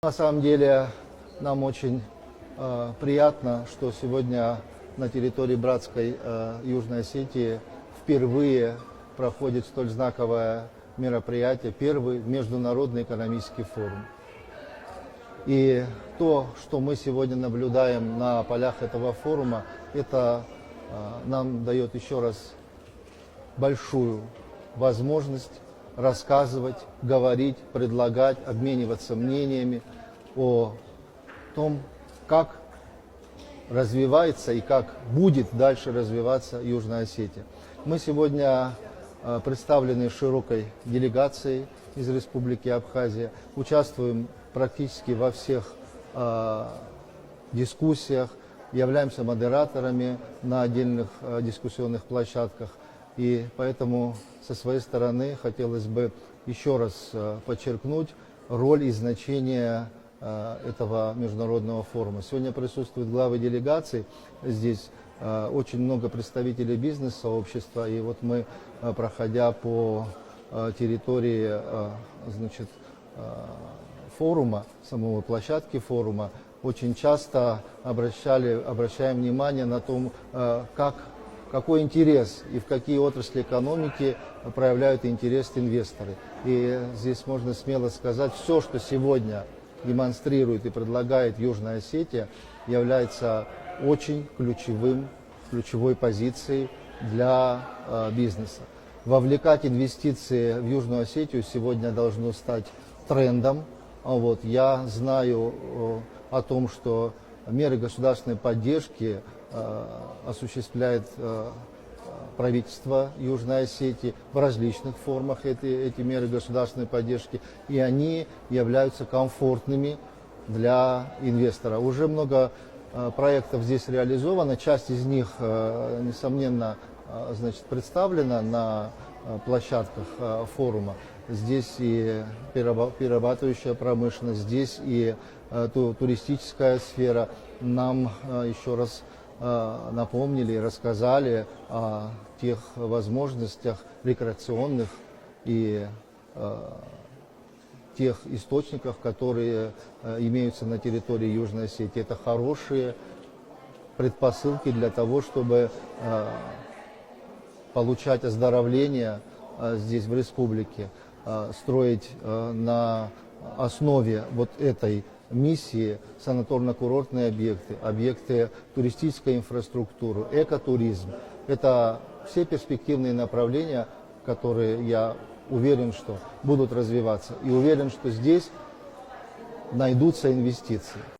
На самом деле нам очень приятно, что сегодня на территории братской Южной Осетии впервые проходит столь знаковое мероприятие, первый международный экономический форум. И то, что мы сегодня наблюдаем на полях этого форума, это нам дает еще раз большую возможность рассказывать, говорить, предлагать, обмениваться мнениями о том, как развивается и как будет дальше развиваться Южная Осетия. Мы сегодня представлены широкой делегацией из Республики Абхазия, участвуем практически во всех дискуссиях, являемся модераторами на отдельных дискуссионных площадках. И поэтому со своей стороны хотелось бы еще раз подчеркнуть роль и значение этого международного форума. Сегодня присутствуют главы делегаций, здесь очень много представителей бизнес-сообщества, и вот мы, проходя по территории форума, самого площадки форума, очень часто обращаем внимание на том, какой интерес и в какие отрасли экономики проявляют интерес инвесторы. И здесь можно смело сказать, все, что сегодня демонстрирует и предлагает Южная Осетия, является очень ключевой позицией для бизнеса. Вовлекать инвестиции в Южную Осетию сегодня должно стать трендом. Я знаю о том, что меры государственной поддержки осуществляет правительство Южной Осетии в различных формах, эти меры государственной поддержки, и они являются комфортными для инвестора. Уже много проектов здесь реализовано, часть из них, несомненно, представлена на площадках форума. Здесь и перерабатывающая промышленность, здесь и туристическая сфера. Нам еще раз напомнили и рассказали о тех возможностях рекреационных и тех источниках, которые имеются на территории Южной Осетии. Это хорошие предпосылки для того, чтобы получать оздоровление здесь, в республике, строить на основе вот этой миссии санаторно-курортные объекты, объекты туристической инфраструктуры, экотуризм. Это все перспективные направления, которые, я уверен, что будут развиваться. И уверен, что здесь найдутся инвестиции.